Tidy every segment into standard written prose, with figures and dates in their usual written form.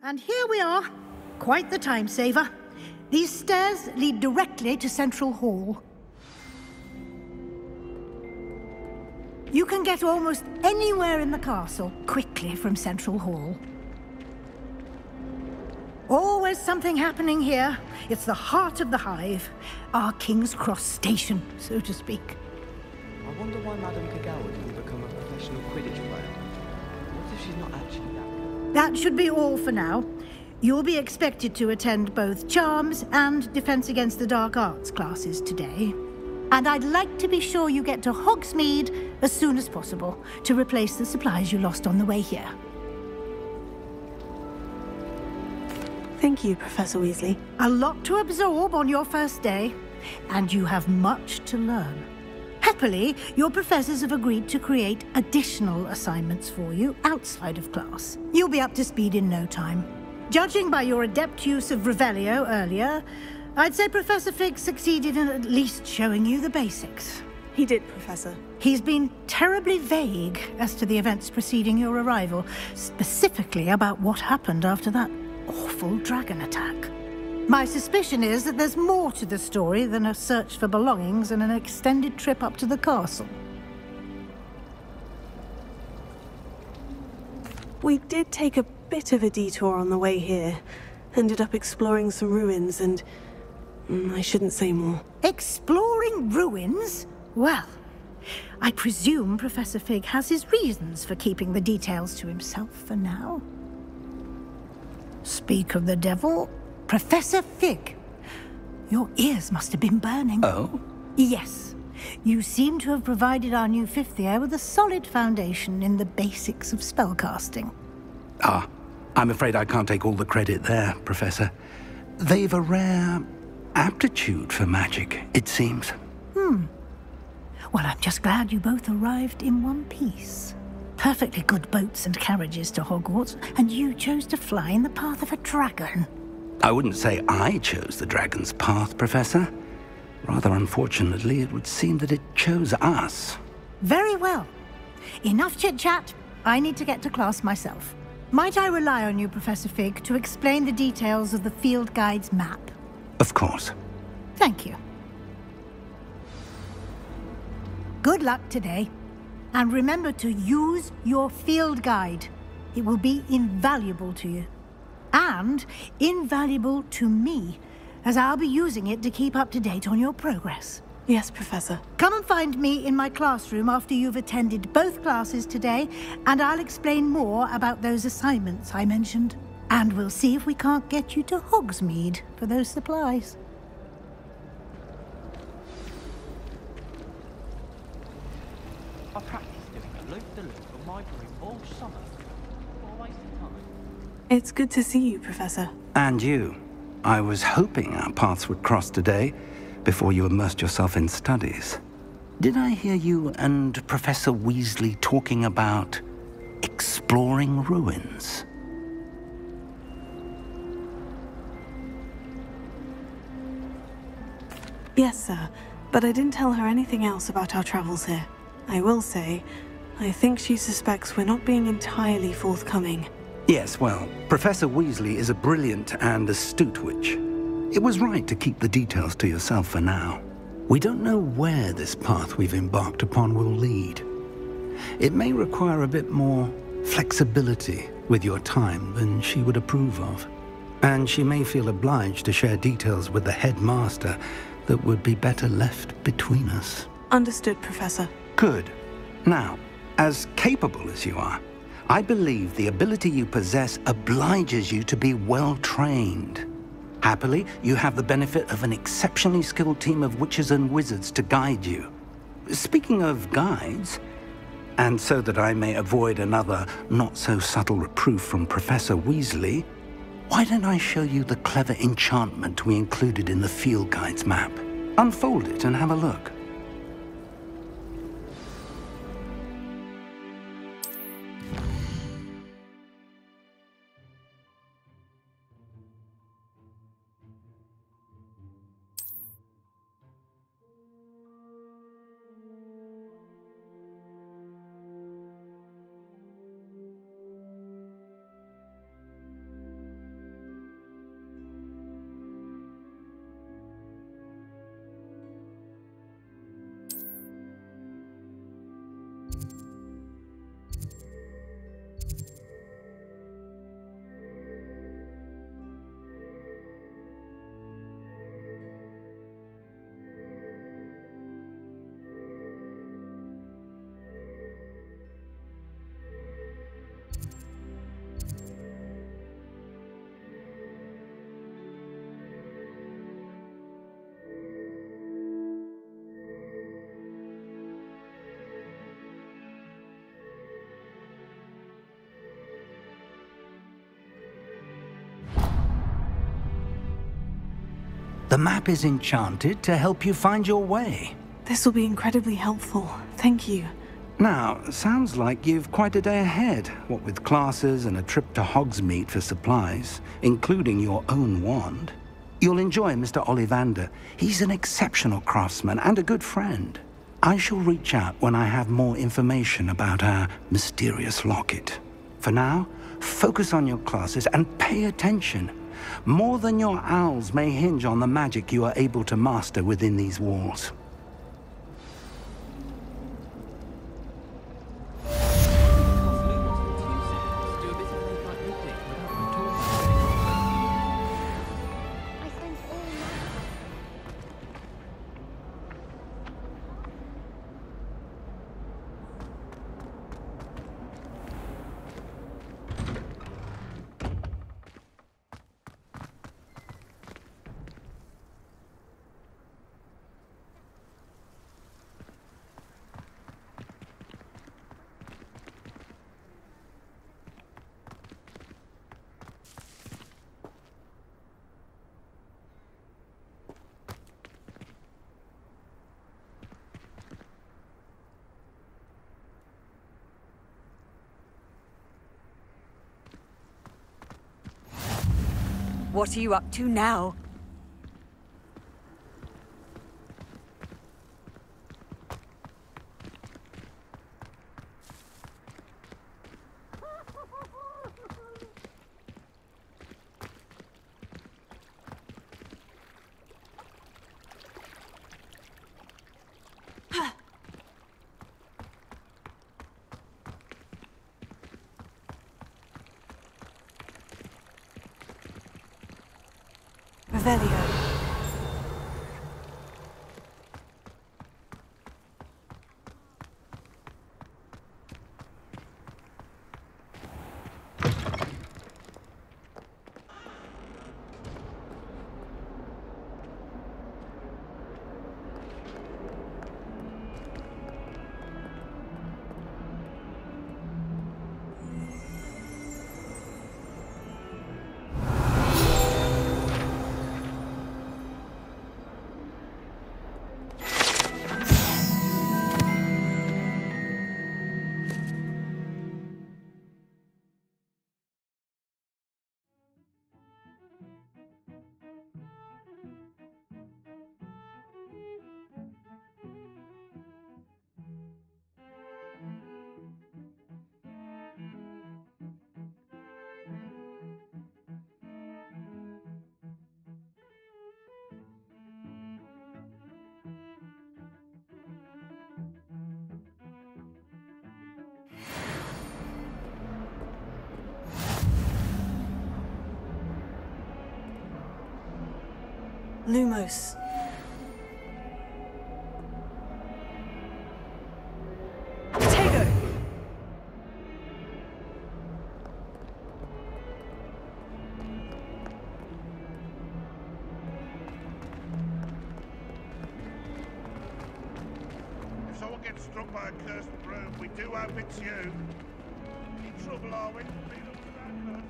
And here we are. Quite the time saver. These stairs lead directly to Central Hall. You can get almost anywhere in the castle quickly from Central Hall. Always something happening here. It's the heart of the hive. Our King's Cross station, so to speak. I wonder why Madame Kagawa didn't become a professional Quidditch player. What if she's not actually that good? That should be all for now. You'll be expected to attend both Charms and Defense Against the Dark Arts classes today. And I'd like to be sure you get to Hogsmeade as soon as possible to replace the supplies you lost on the way here. Thank you, Professor Weasley. A lot to absorb on your first day, and you have much to learn. Happily, your professors have agreed to create additional assignments for you outside of class. You'll be up to speed in no time. Judging by your adept use of Revelio earlier, I'd say Professor Fig succeeded in at least showing you the basics. He did, Professor. He's been terribly vague as to the events preceding your arrival, specifically about what happened after that awful dragon attack. My suspicion is that there's more to the story than a search for belongings and an extended trip up to the castle. We did take a bit of a detour on the way here. Ended up exploring some ruins and... I shouldn't say more. Exploring ruins? Well, I presume Professor Fig has his reasons for keeping the details to himself for now. Speak of the devil, Professor Fig. Your ears must have been burning. Oh? Yes. You seem to have provided our new fifth year with a solid foundation in the basics of spellcasting. Ah, I'm afraid I can't take all the credit there, Professor. They've a rare aptitude for magic, it seems. Well, I'm just glad you both arrived in one piece. Perfectly good boats and carriages to Hogwarts, and you chose to fly in the path of a dragon. I wouldn't say I chose the dragon's path, Professor. Rather unfortunately, it would seem that it chose us. Very well. Enough chit-chat. I need to get to class myself. Might I rely on you, Professor Fig, to explain the details of the field guide's map? Of course. Thank you. Good luck today. And remember to use your field guide. It will be invaluable to you. And invaluable to me, as I'll be using it to keep up to date on your progress. Yes, Professor. Come and find me in my classroom after you've attended both classes today, and I'll explain more about those assignments I mentioned. And we'll see if we can't get you to Hogsmeade for those supplies. I practiced doing a loop-de-loop on my broom all summer. What a waste of time. It's good to see you, Professor. And you. I was hoping our paths would cross today, before you immersed yourself in studies. Did I hear you and Professor Weasley talking about exploring ruins? Yes, sir. But I didn't tell her anything else about our travels here. I will say, I think she suspects we're not being entirely forthcoming. Yes, well, Professor Weasley is a brilliant and astute witch. It was right to keep the details to yourself for now. We don't know where this path we've embarked upon will lead. It may require a bit more flexibility with your time than she would approve of. And she may feel obliged to share details with the headmaster that would be better left between us. Understood, Professor. Good. Now, as capable as you are, I believe the ability you possess obliges you to be well trained. Happily, you have the benefit of an exceptionally skilled team of witches and wizards to guide you. Speaking of guides, and so that I may avoid another not-so-subtle reproof from Professor Weasley, why don't I show you the clever enchantment we included in the field guide's map? Unfold it and have a look. The map is enchanted to help you find your way. This will be incredibly helpful. Thank you. Now, sounds like you've quite a day ahead, what with classes and a trip to Hogsmeade for supplies, including your own wand. You'll enjoy Mr. Ollivander. He's an exceptional craftsman and a good friend. I shall reach out when I have more information about our mysterious locket. For now, focus on your classes and pay attention. More than your owls may hinge on the magic you are able to master within these walls. What are you up to now? Revelio. Lumos. Potato! If someone gets struck by a cursed broom, we do hope it's you. In trouble, are we? Lead up to that curse.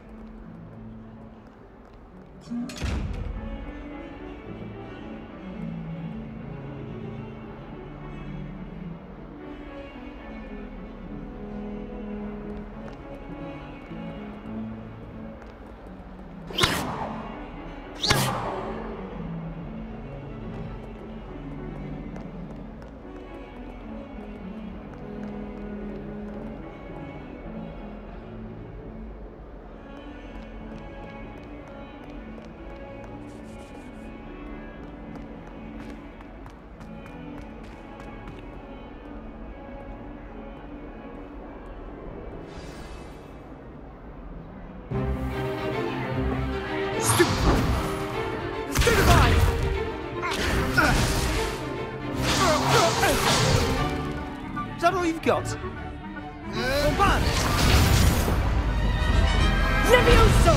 Is that all you've got? Levioso!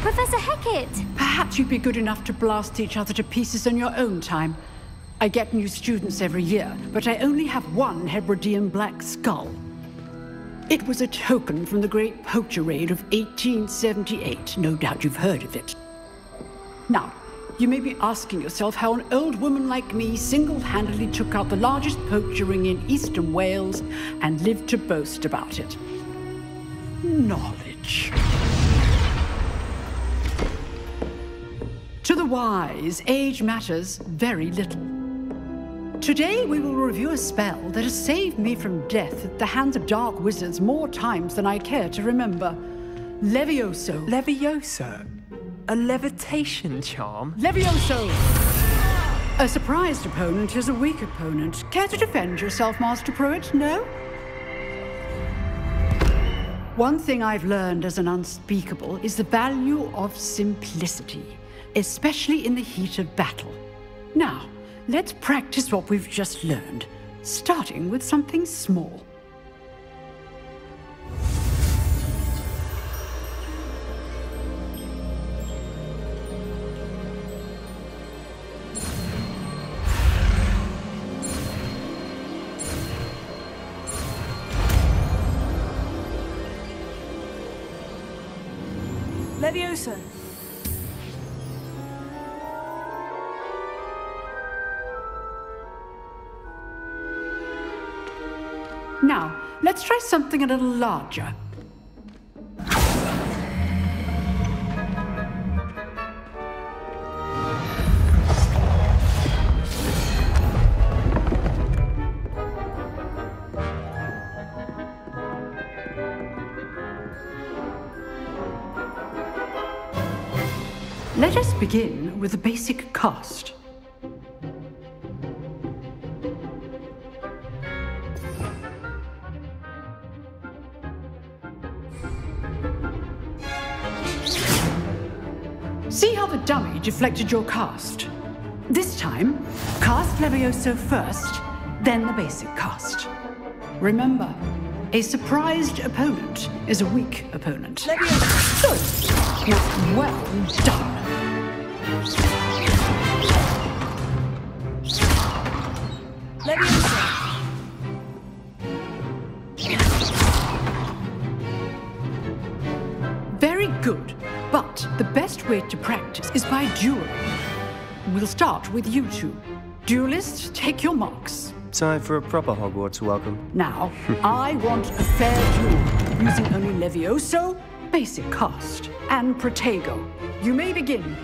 Professor Hecat! Perhaps you'd be good enough to blast each other to pieces in your own time. I get new students every year, but I only have one Hebridean black skull. It was a token from the Great Poacher Raid of 1878. No doubt you've heard of it. Now, you may be asking yourself how an old woman like me single-handedly took out the largest poacher ring in eastern Wales and lived to boast about it. Knowledge. To the wise, age matters very little. Today we will review a spell that has saved me from death at the hands of dark wizards more times than I care to remember. Levioso. Levioso? A levitation charm? Levioso! A surprised opponent is a weak opponent. Care to defend yourself, Master Pruitt? No? One thing I've learned as an unspeakable is the value of simplicity, especially in the heat of battle. Now, let's practice what we've just learned, starting with something small. Levioso. Now, let's try something a little larger. Let us begin with the basic cast. See how the dummy deflected your cast? This time, cast Levioso first, then the basic cast. Remember, a surprised opponent is a weak opponent. Levioso! Good. Well done. Levioso. Very good, but the best way to practice is by dueling. We'll start with you two. Duelists, take your marks. Time for a proper Hogwarts welcome. Now, I want a fair duel, using only Levioso, basic cast, and Protego. You may begin.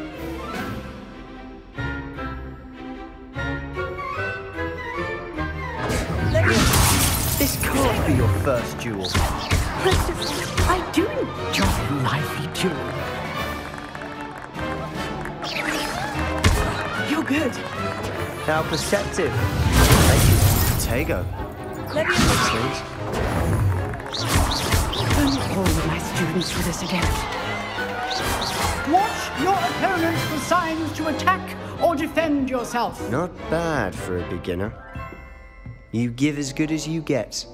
This can't be your first duel. I do enjoy a lively duel. You're good. How perceptive. Thank you, Protego. Don't hold my students for this again. Watch your opponent for signs to attack or defend yourself. Not bad for a beginner. You give as good as you get.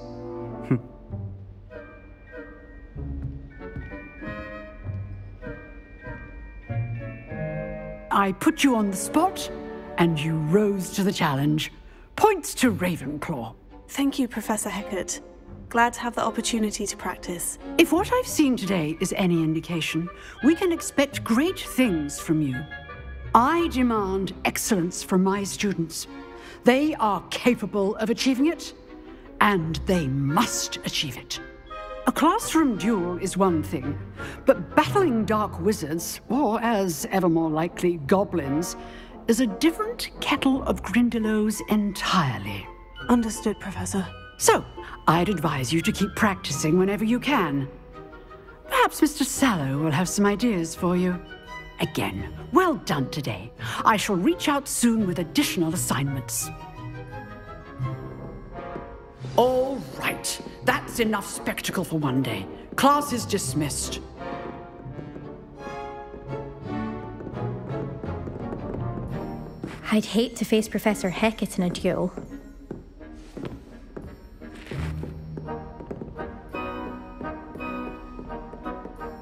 I put you on the spot, and you rose to the challenge. Points to Ravenclaw. Thank you, Professor Hecat. Glad to have the opportunity to practice. If what I've seen today is any indication, we can expect great things from you. I demand excellence from my students. They are capable of achieving it, and they must achieve it. A classroom duel is one thing, but battling dark wizards, or as ever more likely, goblins, is a different kettle of Grindylows entirely. Understood, Professor. So, I'd advise you to keep practicing whenever you can. Perhaps Mr. Sallow will have some ideas for you. Again, well done today. I shall reach out soon with additional assignments. All right, that's enough spectacle for one day. Class is dismissed. I'd hate to face Professor Hecat in a duel.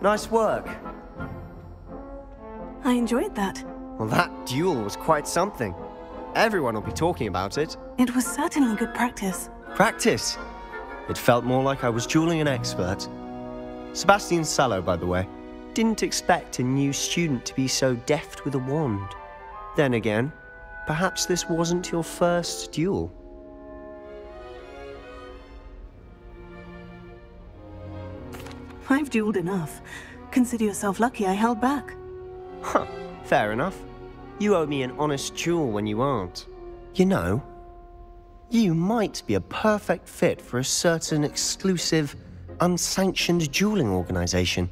Nice work. I enjoyed that. Well, that duel was quite something. Everyone will be talking about it. It was certainly good practice. Practice? It felt more like I was dueling an expert. Sebastian Sallow, by the way. Didn't expect a new student to be so deft with a wand. Then again, perhaps this wasn't your first duel. I've dueled enough. Consider yourself lucky I held back. Huh, fair enough. You owe me an honest duel when you aren't. You know, you might be a perfect fit for a certain exclusive, unsanctioned dueling organization.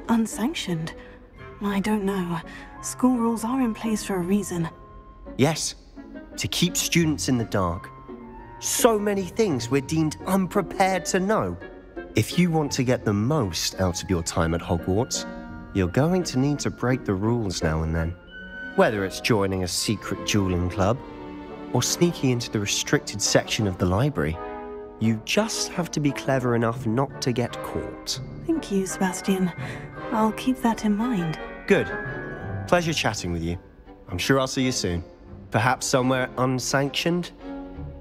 Unsanctioned? I don't know. School rules are in place for a reason. Yes, to keep students in the dark. So many things we're deemed unprepared to know. If you want to get the most out of your time at Hogwarts, you're going to need to break the rules now and then. Whether it's joining a secret dueling club, or sneaking into the restricted section of the library, you just have to be clever enough not to get caught. Thank you, Sebastian. I'll keep that in mind. Good. Pleasure chatting with you. I'm sure I'll see you soon. Perhaps somewhere unsanctioned?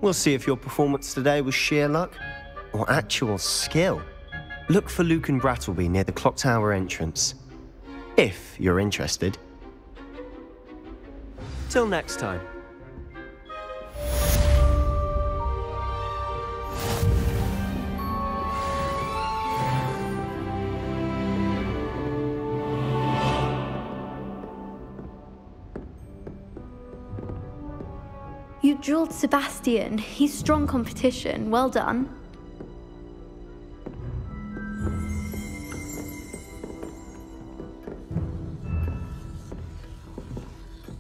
We'll see if your performance today was sheer luck or actual skill. Look for Luke and Brattleby near the clock tower entrance, if you're interested. Till next time. You dueled Sebastian. He's strong competition. Well done.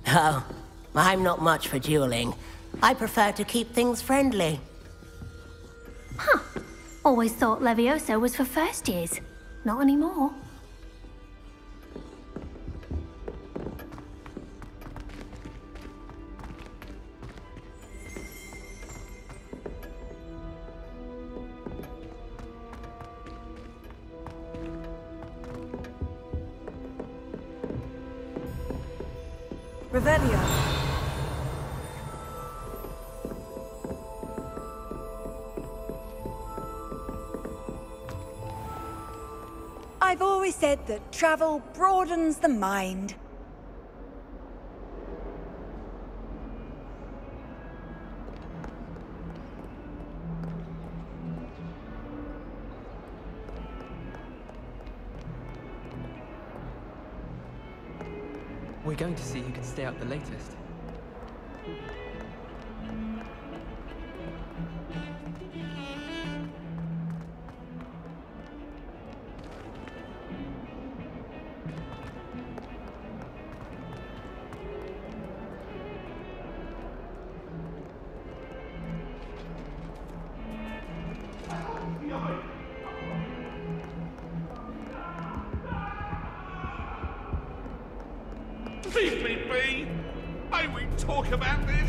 Oh, I'm not much for dueling. I prefer to keep things friendly. Huh. Always thought Levioso was for first years. Not anymore. Revelio. I've always said that travel broadens the mind. We're going to see who can stay up the latest. Leave me be! May we talk about this?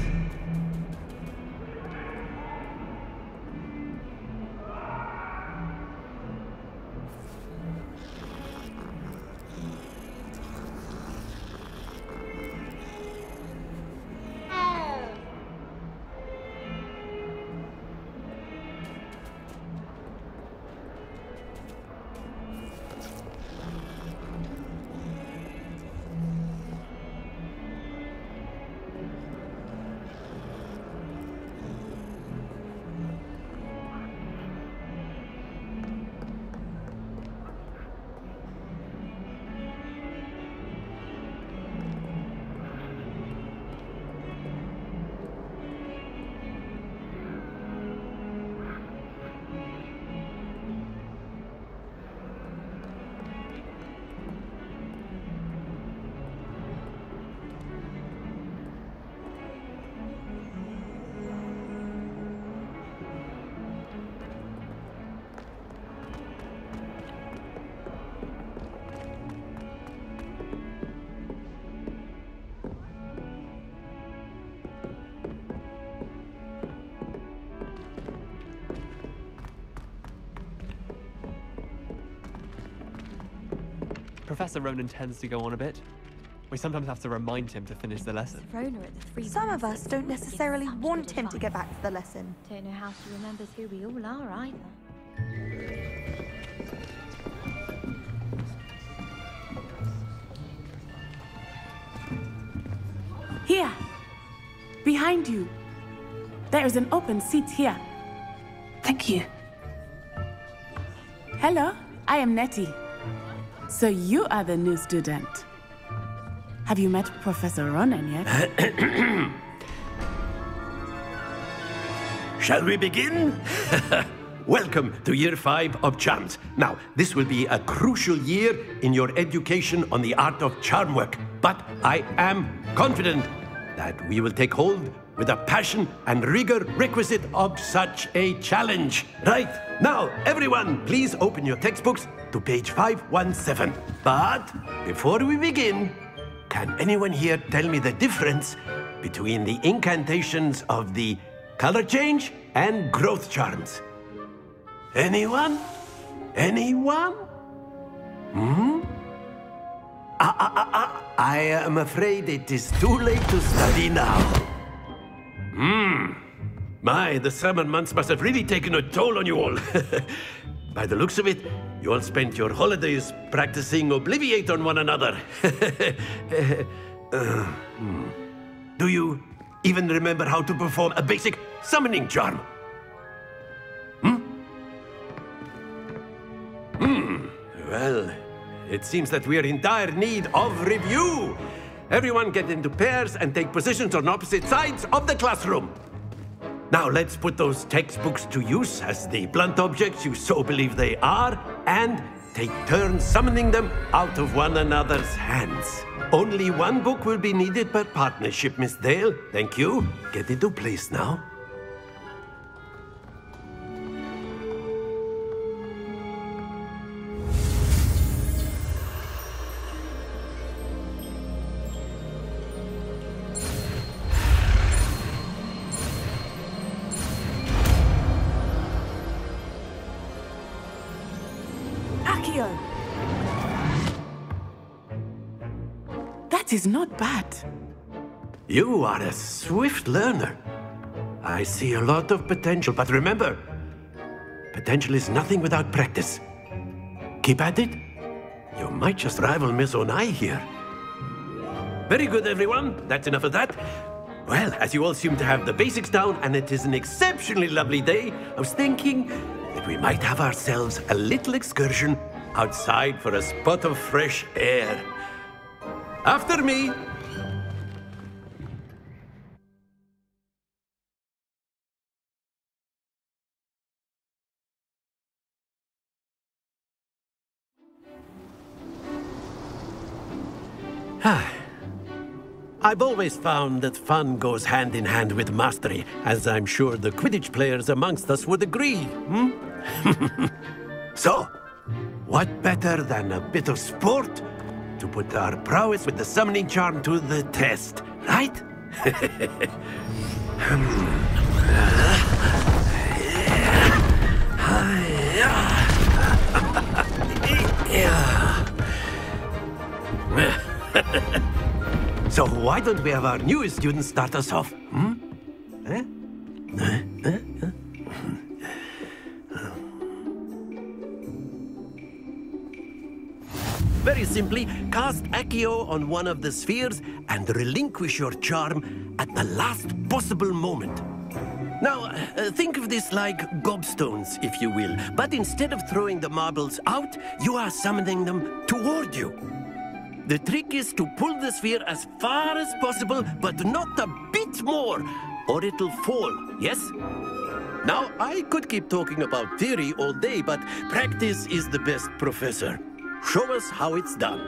Professor Ronan tends to go on a bit. We sometimes have to remind him to finish the lesson. Some of us don't necessarily want him to get back to the lesson. Don't know how she remembers who we all are either. Here. Behind you. There is an open seat here. Thank you. Hello, I am Nettie. So you are the new student. Have you met Professor Ronan yet? Shall we begin? Welcome to Year 5 of Charms. Now, this will be a crucial year in your education on the art of charm work. But I am confident that we will take hold with the passion and rigor requisite of such a challenge. Right, now, everyone, please open your textbooks to page 517. But before we begin, can anyone here tell me the difference between the incantations of the color change and growth charms? Anyone? Anyone? I am afraid it is too late to study now. My, the summer months must have really taken a toll on you all. By the looks of it, you all spent your holidays practicing Obliviate on one another. Do you even remember how to perform a basic summoning charm? Well, it seems that we are in dire need of review. Everyone get into pairs and take positions on opposite sides of the classroom. Now let's put those textbooks to use as the blunt objects you so believe they are, and take turns summoning them out of one another's hands. Only one book will be needed per partnership, Miss Dale. Thank you. Get into place now. That is not bad. You are a swift learner. I see a lot of potential, but remember, potential is nothing without practice. Keep at it. You might just rival Miss Onai here. Very good, everyone. That's enough of that. Well, as you all seem to have the basics down, and it is an exceptionally lovely day, I was thinking that we might have ourselves a little excursion outside for a spot of fresh air. After me. I've always found that fun goes hand in hand with mastery, as I'm sure the Quidditch players amongst us would agree. So, what better than a bit of sport to put our prowess with the summoning charm to the test, right? So why don't we have our newest student start us off? Very simply, cast Accio on one of the spheres and relinquish your charm at the last possible moment. Now, think of this like gobstones, if you will, but instead of throwing the marbles out, you are summoning them toward you. The trick is to pull the sphere as far as possible, but not a bit more, or it'll fall, yes? Now, I could keep talking about theory all day, but practice is the best professor. Show us how it's done.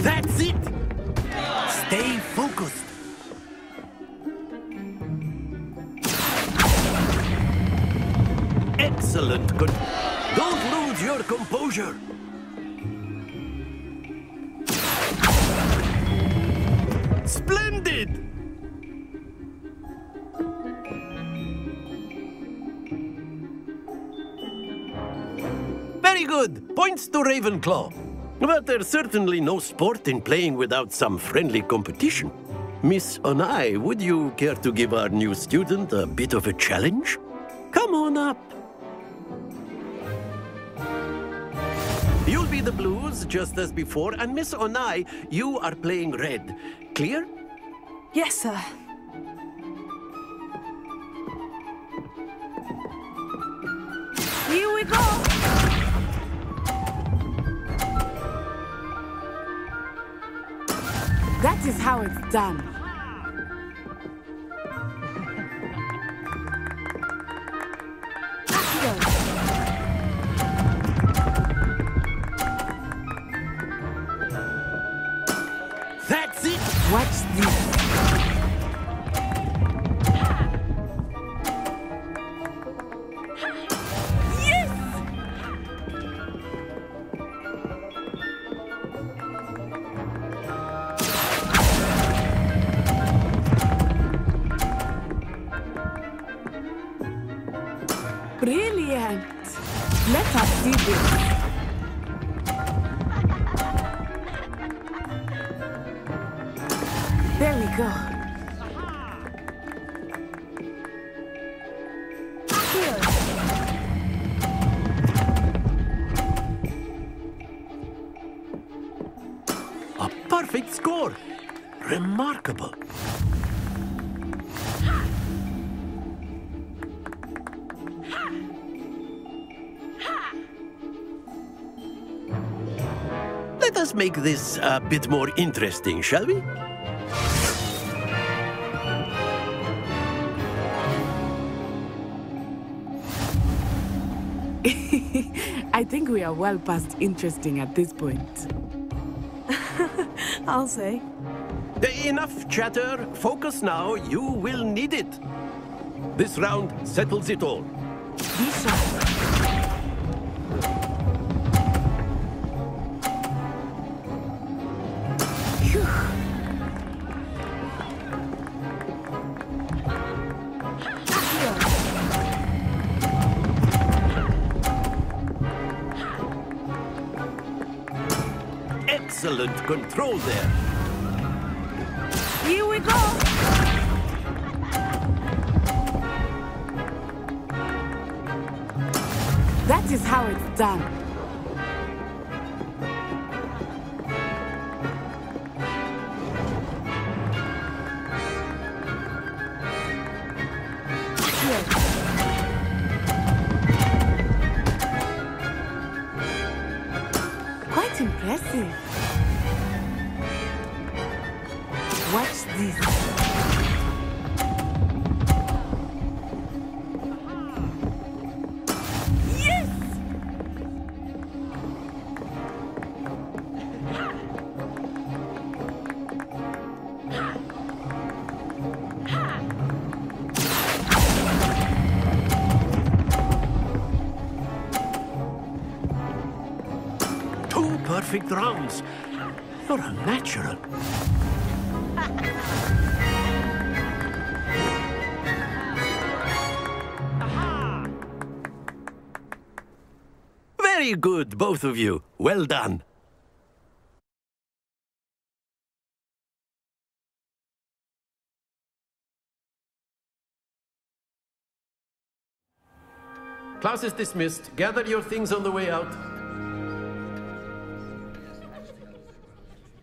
That's it! Stay focused. Excellent. Good. Don't lose your composure. Splendid! Very good. Points to Ravenclaw. But there's certainly no sport in playing without some friendly competition. Miss Onai, would you care to give our new student a bit of a challenge? Come on up. You'll be the blues, just as before, and Miss Onai, you are playing red. Clear? Yes, sir. Here we go! That is how it's done. That's it! Watch this. Brilliant! Let us see this. There we go. A perfect score! Remarkable. Let us make this a bit more interesting, shall we? I think we are well past interesting at this point. I'll say. Enough chatter. Focus now. You will need it. This round settles it all. Be sharp. Excellent control there. Here we go! That is how it's done. Quite impressive. Watch this. Yes! Two perfect rounds. You're a natural. Very good, both of you. Well done. Class is dismissed. Gather your things on the way out.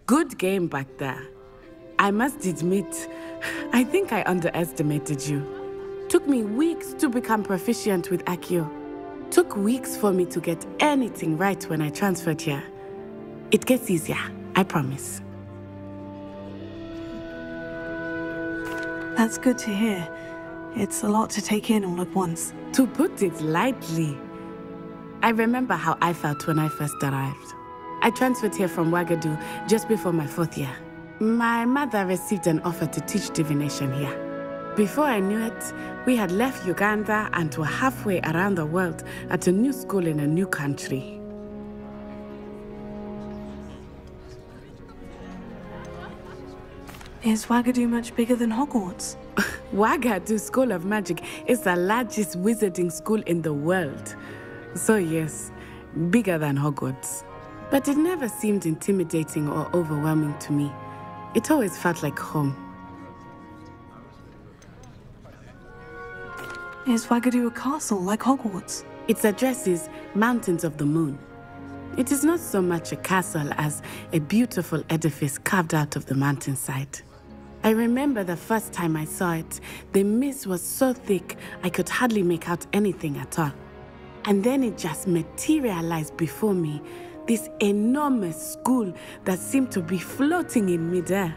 Good game back there. I must admit, I think I underestimated you. Took me weeks to become proficient with Accio. Took weeks for me to get anything right when I transferred here. It gets easier, I promise. That's good to hear. It's a lot to take in all at once. To put it lightly, I remember how I felt when I first arrived. I transferred here from Ouagadougou just before my 4th year. My mother received an offer to teach divination here. Before I knew it, we had left Uganda and were halfway around the world at a new school in a new country. Is Wagadu much bigger than Hogwarts? Wagadu School of Magic is the largest wizarding school in the world. So yes, bigger than Hogwarts. But it never seemed intimidating or overwhelming to me. It always felt like home. Is Wagadu a castle like Hogwarts? Its address is Mountains of the Moon. It is not so much a castle as a beautiful edifice carved out of the mountainside. I remember the first time I saw it, the mist was so thick I could hardly make out anything at all. And then it just materialized before me, this enormous school that seemed to be floating in midair.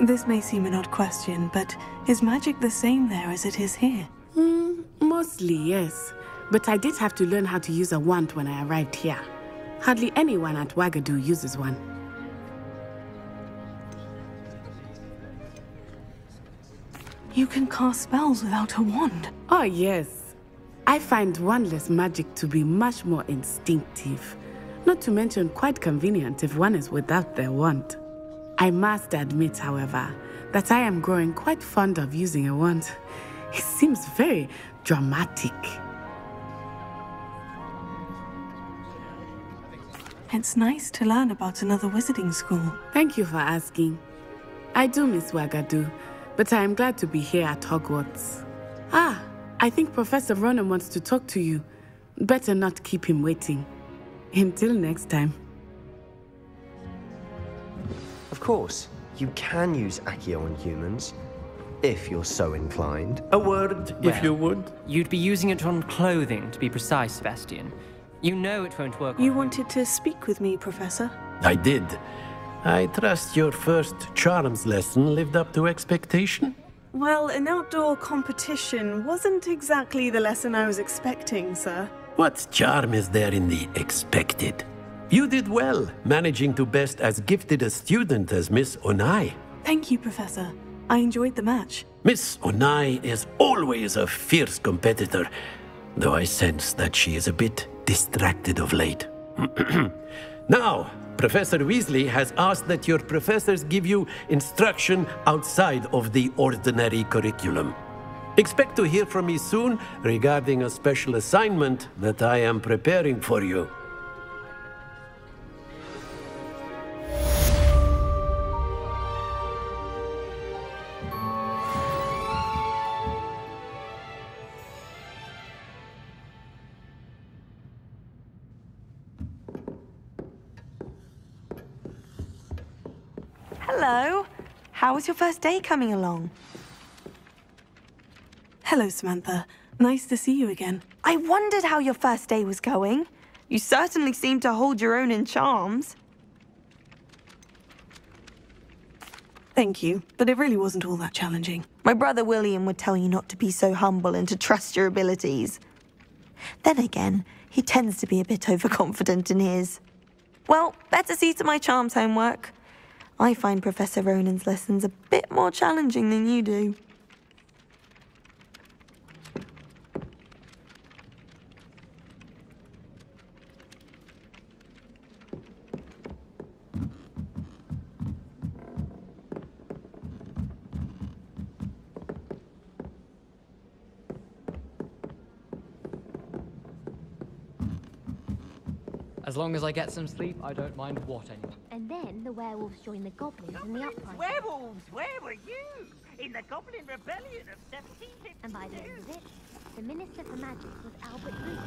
This may seem an odd question, but is magic the same there as it is here? Mostly, yes. But I did have to learn how to use a wand when I arrived here. Hardly anyone at Wagadu uses one. You can cast spells without a wand? Oh, yes. I find wandless magic to be much more instinctive. Not to mention quite convenient if one is without their wand. I must admit, however, that I am growing quite fond of using a wand. It seems very dramatic. It's nice to learn about another wizarding school. Thank you for asking. I do miss Wagadu, but I am glad to be here at Hogwarts. Ah, I think Professor Ronan wants to talk to you. Better not keep him waiting. Until next time. Of course, you can use Accio on humans, if you're so inclined. A word, if you would. You'd be using it on clothing, to be precise, Sebastian. You know it won't work. You wanted to speak with me, Professor? I did. I trust your first charms lesson lived up to expectation? Well, an outdoor competition wasn't exactly the lesson I was expecting, sir. What charm is there in the expected? You did well, managing to best as gifted a student as Miss Onai. Thank you, Professor. I enjoyed the match. Miss Onai is always a fierce competitor, though I sense that she is a bit distracted of late. Now, Professor Weasley has asked that your professors give you instruction outside of the ordinary curriculum. Expect to hear from me soon regarding a special assignment that I am preparing for you. Hello. How was your first day coming along? Hello, Samantha. Nice to see you again. I wondered how your first day was going. You certainly seem to hold your own in charms. Thank you, but it really wasn't all that challenging. My brother William would tell you not to be so humble and to trust your abilities. Then again, he tends to be a bit overconfident in his. Well, better see to my charms homework. I find Professor Ronan's lessons a bit more challenging than you do. As long as I get some sleep, I don't mind what anyone. And then the werewolves joined the goblins in the uprising. Werewolves, where were you? In the Goblin Rebellion of 1752. And by the end of it, the Minister for Magic was Albert Boot.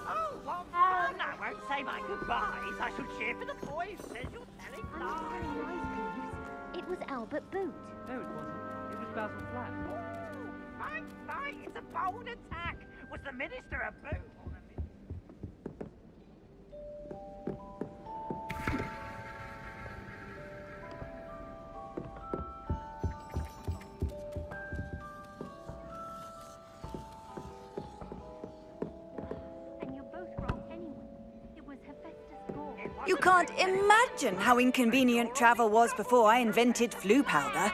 Oh, what fun! I won't say my goodbyes. I shall cheer for the boy who says you're telling lies. It was Albert Boot. No, it wasn't. It was Basil Flat. Fight, fight! It's a bold attack. Was the Minister a boot? You can't imagine how inconvenient travel was before I invented flu powder.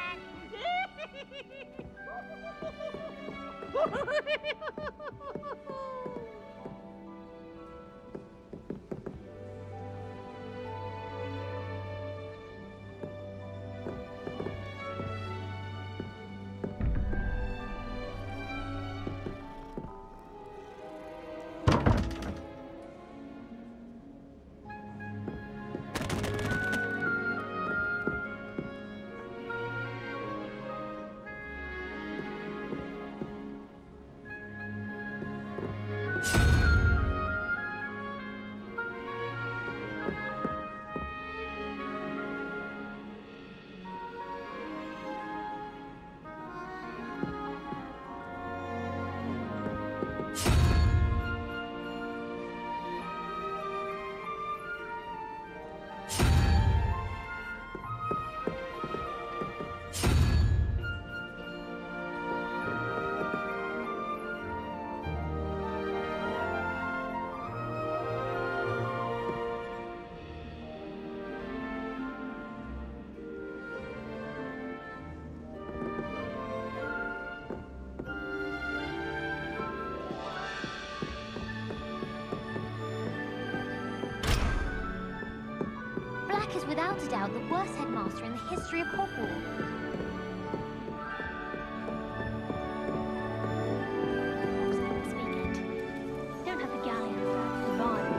Black is without a doubt the worst headmaster in the history of Hogwarts. This weekend. Don't have the galleon for the Bible.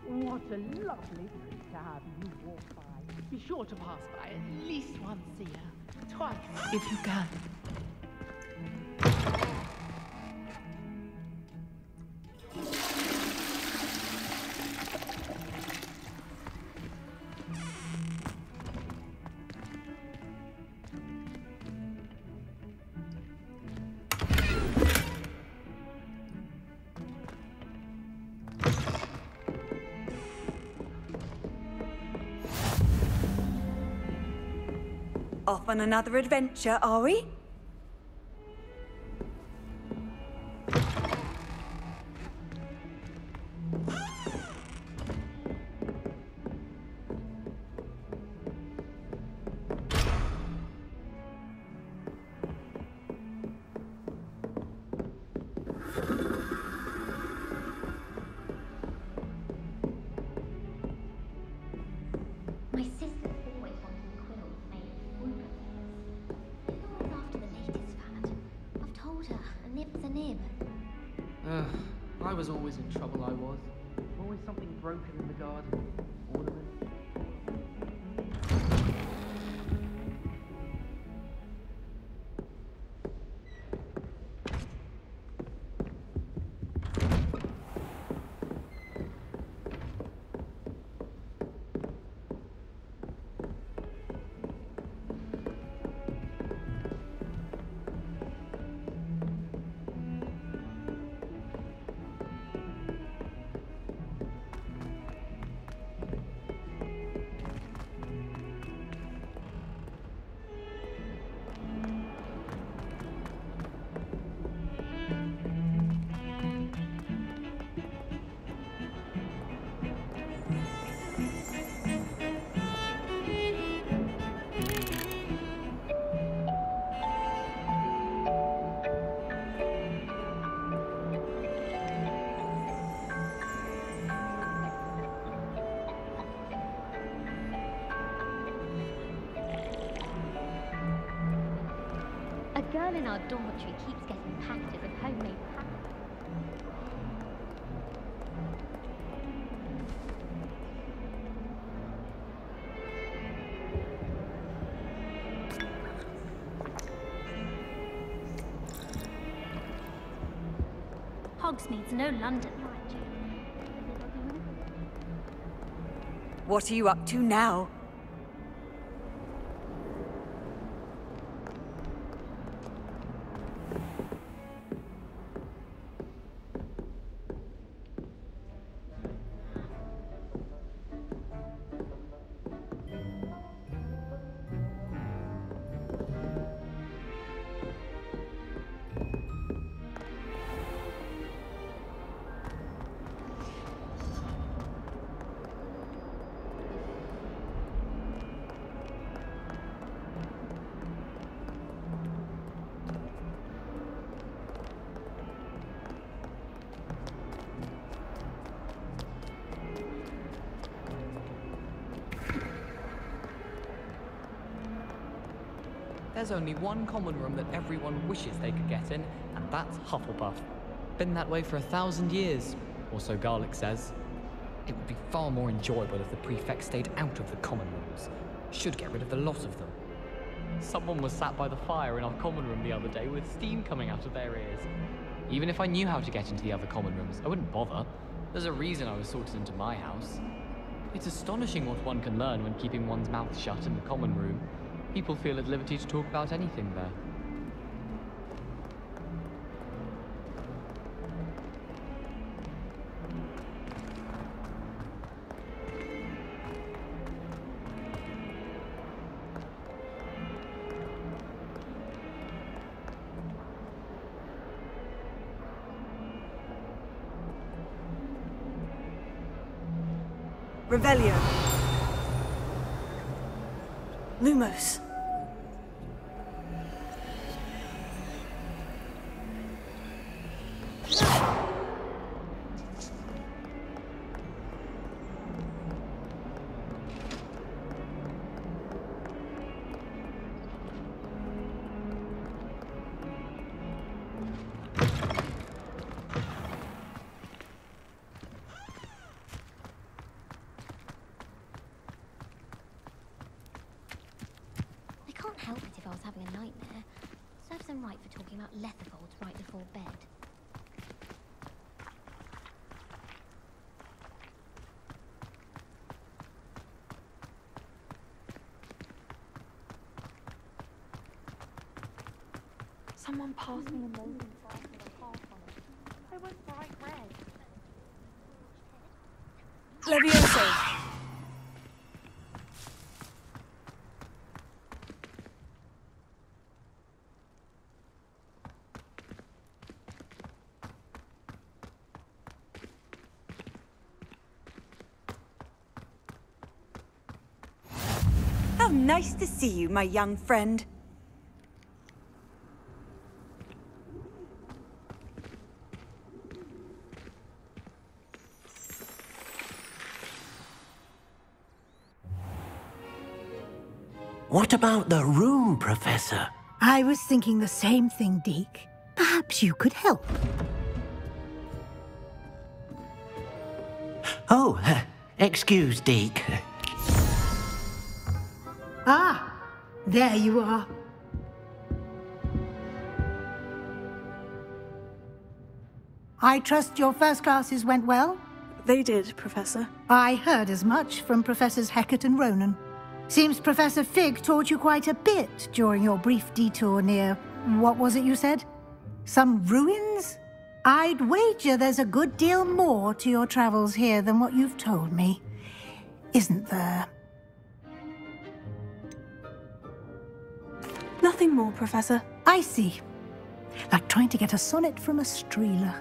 What a lovely treat to have you walk by. Be sure to pass by at least once a year. Twice, if you can. Off on another adventure, are we? My sister's always wanting quills made of fruit feathers. It's always after the latest fad. I've told her, a nib's a nib. I was always in trouble, I was. Always something broken in the garden. Ornament. A girl in our dormitory keeps getting packages of homemade packages. Hogsmeade's no London, mind you. What are you up to now? There's only one common room that everyone wishes they could get in, and that's Hufflepuff. Been that way for 1,000 years, or so Garlic says. It would be far more enjoyable if the prefect stayed out of the common rooms. Should get rid of the lot of them. Someone was sat by the fire in our common room the other day with steam coming out of their ears. Even if I knew how to get into the other common rooms, I wouldn't bother. There's a reason I was sorted into my house. It's astonishing what one can learn when keeping one's mouth shut in the common room. People feel at liberty to talk about anything there. Revelio. Lumos. I can't help it if I was having a nightmare. Serves them right for talking about letherfolds right before bed. Someone passed me a note and asked me a half on it. I went bright red. Levioso. How nice to see you, my young friend. What about the room, Professor? I was thinking the same thing, Deke. Perhaps you could help. Oh, excuse, Deke. Ah, there you are. I trust your first classes went well? They did, Professor. I heard as much from Professors Hecat and Ronan. Seems Professor Fig taught you quite a bit during your brief detour near... what was it you said? Some ruins? I'd wager there's a good deal more to your travels here than what you've told me. Isn't there? Nothing more, Professor. I see. Like trying to get a sonnet from a streeler.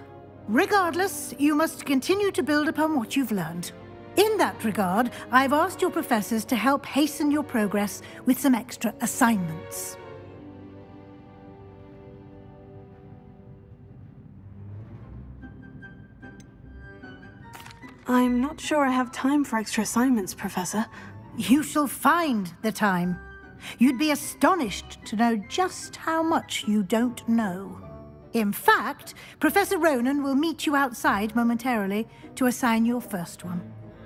Regardless, you must continue to build upon what you've learned. In that regard, I've asked your professors to help hasten your progress with some extra assignments. I'm not sure I have time for extra assignments, Professor. You shall find the time. You'd be astonished to know just how much you don't know. In fact, Professor Ronan will meet you outside momentarily to assign your first one.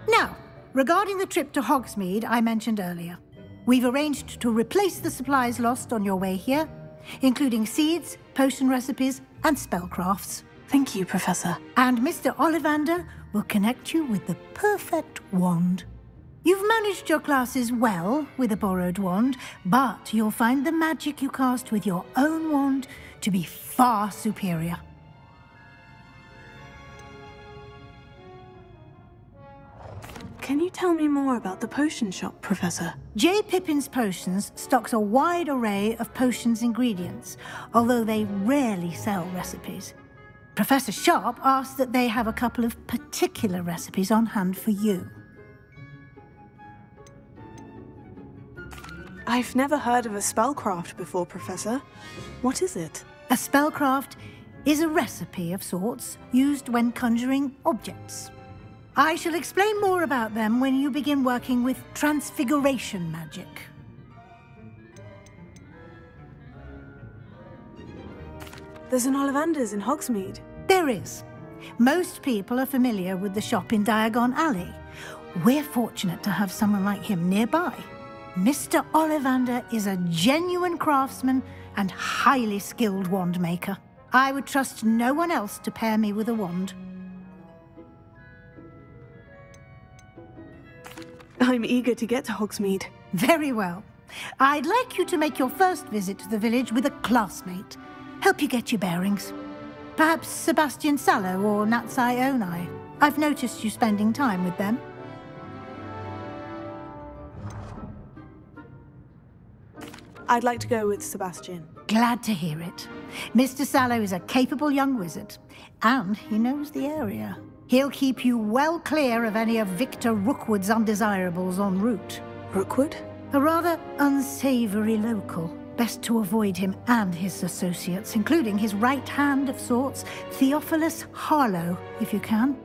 Now, regarding the trip to Hogsmeade I mentioned earlier, we've arranged to replace the supplies lost on your way here, including seeds, potion recipes, and spellcrafts. Thank you, Professor. And Mr. Ollivander will connect you with the perfect wand. You've managed your classes well with a borrowed wand, but you'll find the magic you cast with your own wand to be far superior. Can you tell me more about the potion shop, Professor? J. Pippin's Potions stocks a wide array of potions ingredients, although they rarely sell recipes. Professor Sharp asked that they have a couple of particular recipes on hand for you. I've never heard of a spellcraft before, Professor. What is it? A spellcraft is a recipe of sorts used when conjuring objects. I shall explain more about them when you begin working with transfiguration magic. There's an Ollivander's in Hogsmeade. There is. Most people are familiar with the shop in Diagon Alley. We're fortunate to have someone like him nearby. Mr. Ollivander is a genuine craftsman and highly skilled wand maker. I would trust no one else to pair me with a wand. I'm eager to get to Hogsmeade. Very well. I'd like you to make your first visit to the village with a classmate. Help you get your bearings. Perhaps Sebastian Sallow or Natsai Onai. I've noticed you spending time with them. I'd like to go with Sebastian. Glad to hear it. Mr. Sallow is a capable young wizard, and he knows the area. He'll keep you well clear of any of Victor Rookwood's undesirables en route. Rookwood? A rather unsavory local. Best to avoid him and his associates, including his right hand of sorts, Theophilus Harlow, if you can.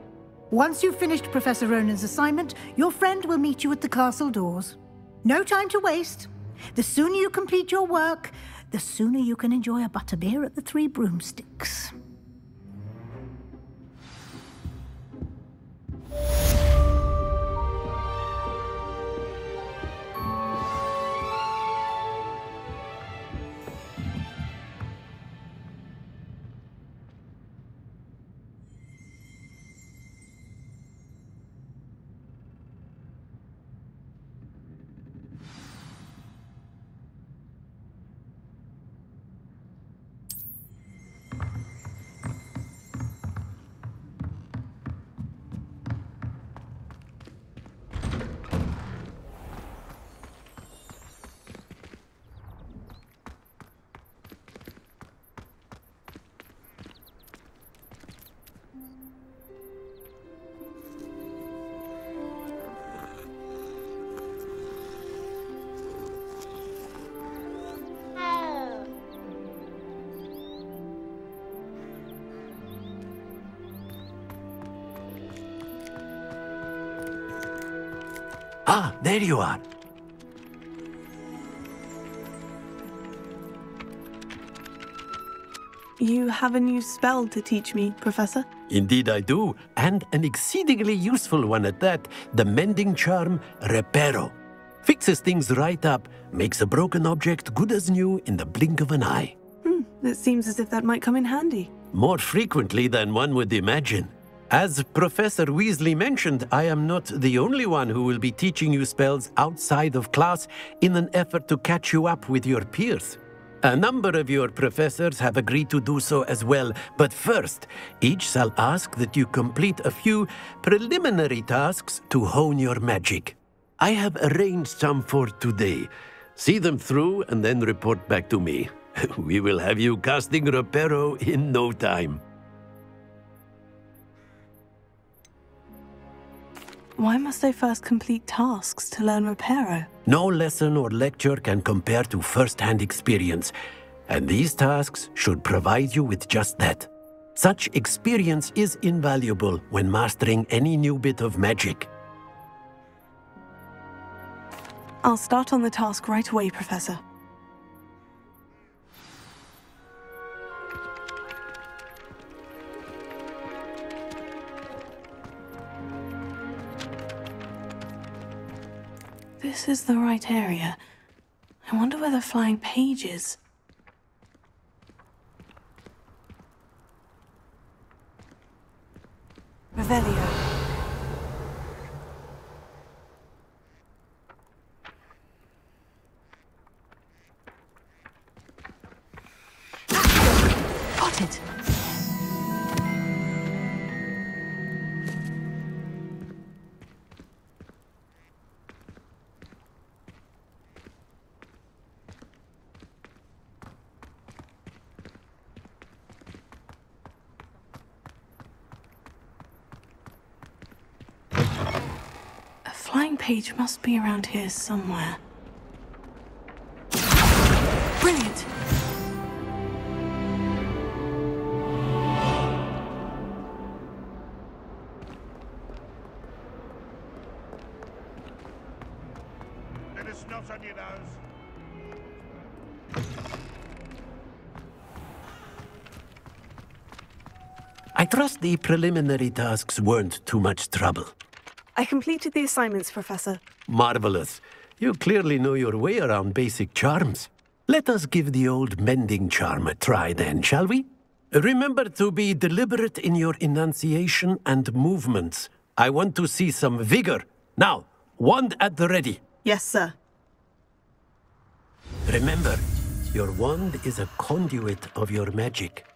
Once you've finished Professor Ronan's assignment, your friend will meet you at the castle doors. No time to waste. The sooner you complete your work, the sooner you can enjoy a butterbeer at the Three Broomsticks. Ah, there you are. You have a new spell to teach me, Professor? Indeed I do, and an exceedingly useful one at that, the mending charm Reparo. Fixes things right up, makes a broken object good as new in the blink of an eye. It seems as if that might come in handy. More frequently than one would imagine. As Professor Weasley mentioned, I am not the only one who will be teaching you spells outside of class in an effort to catch you up with your peers. A number of your professors have agreed to do so as well, but first, each shall ask that you complete a few preliminary tasks to hone your magic. I have arranged some for today. See them through and then report back to me. We will have you casting Reparo in no time. Why must I first complete tasks to learn Reparo? No lesson or lecture can compare to first-hand experience, and these tasks should provide you with just that. Such experience is invaluable when mastering any new bit of magic. I'll start on the task right away, Professor. This is the right area. I wonder where the flying page is. Revelio. Got it. Flying page must be around here somewhere. Brilliant! Bit of snot on your nose. I trust the preliminary tasks weren't too much trouble. I completed the assignments, Professor. Marvelous. You clearly know your way around basic charms. Let us give the old mending charm a try then, shall we? Remember to be deliberate in your enunciation and movements. I want to see some vigor. Now, Wand at the ready. Yes, sir. Remember, your wand is a conduit of your magic.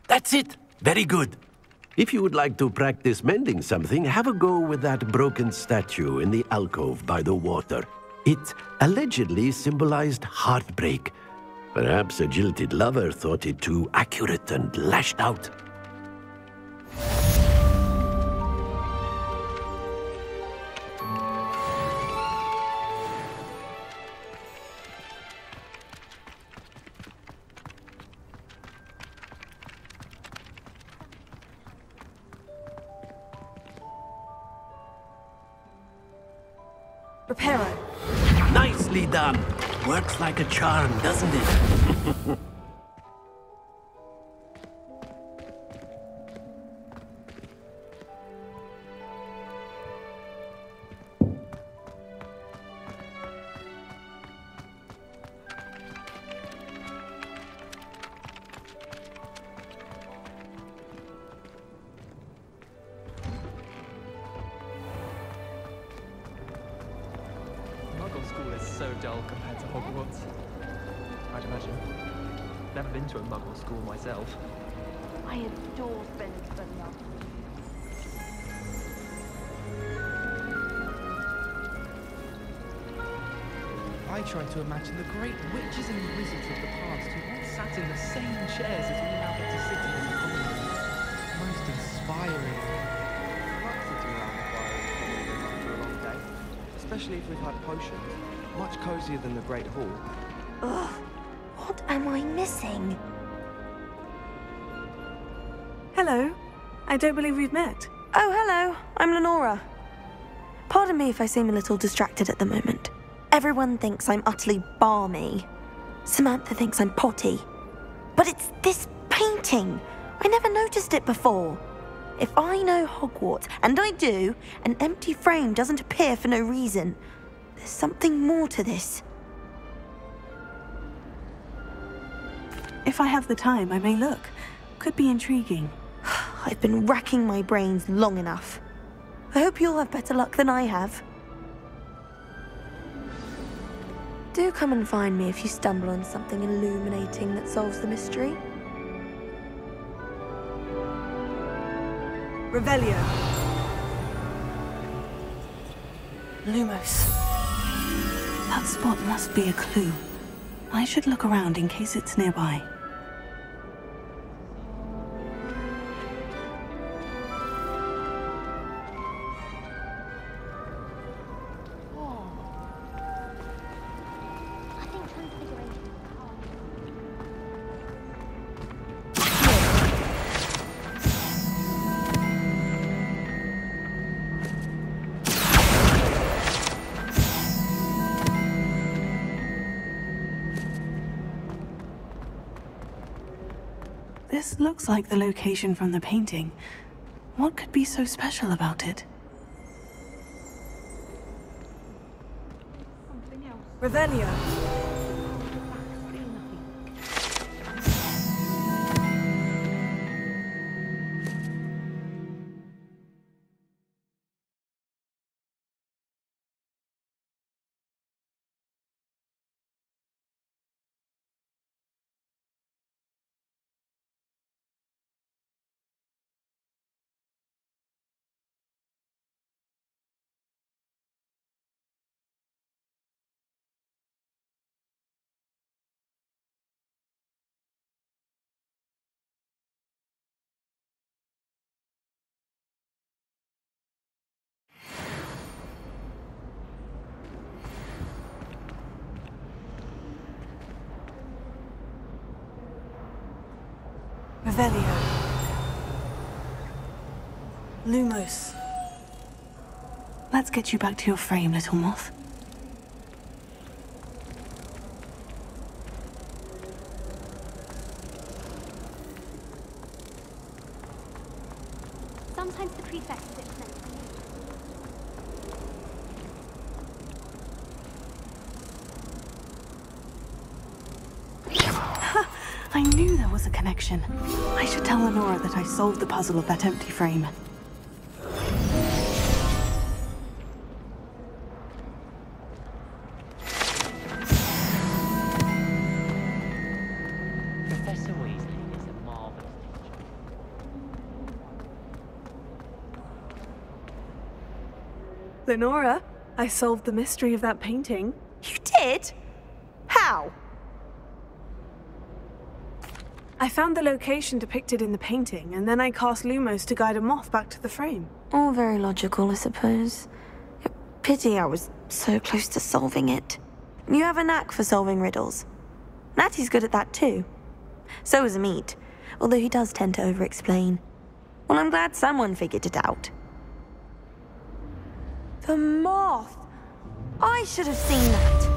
That's it. Very good. If you would like to practice mending something, have a go with that broken statue in the alcove by the water. It allegedly symbolized heartbreak. Perhaps a jilted lover thought it too accurate and lashed out. Reparo. Nicely done. Works like a charm, doesn't it? Muggle school is so dull compared to Hogwarts. I'd imagine. Never been to a Muggle school myself. I adore spending study afterwards. I try to imagine the great witches and wizards of the past who once sat in the same chairs as we now get to sit in the common room. Most inspiring. I like sitting around the fire in the common room after a long day, especially if we've had potions. Much cozier than the Great Hall. Ugh, what am I missing? Hello. I don't believe we've met. Oh, hello. I'm Lenora. Pardon me if I seem a little distracted at the moment. Everyone thinks I'm utterly balmy. Samantha thinks I'm potty. But it's this painting. I never noticed it before. If I know Hogwarts, and I do, an empty frame doesn't appear for no reason. There's something more to this. If I have the time, I may look. Could be intriguing. I've been racking my brains long enough. I hope you'll have better luck than I have. Do come and find me if you stumble on something illuminating that solves the mystery. Revelio. Lumos. That spot must be a clue. I should look around in case it's nearby. This looks like the location from the painting. What could be so special about it? Revelio. Revelio. Lumos. Let's get you back to your frame, little moth. Sometimes the prefect is expensive. I knew there was a connection. I should tell Lenora that I solved the puzzle of that empty frame. Professor Weasley is a marvelous teacher. Lenora, I solved the mystery of that painting. You did? How? I found the location depicted in the painting, and then I cast Lumos to guide a moth back to the frame. All very logical, I suppose. Pity I was so close to solving it. You have a knack for solving riddles. Natty's good at that too. So is Amit, although he does tend to over-explain. Well, I'm glad someone figured it out. The moth! I should have seen that.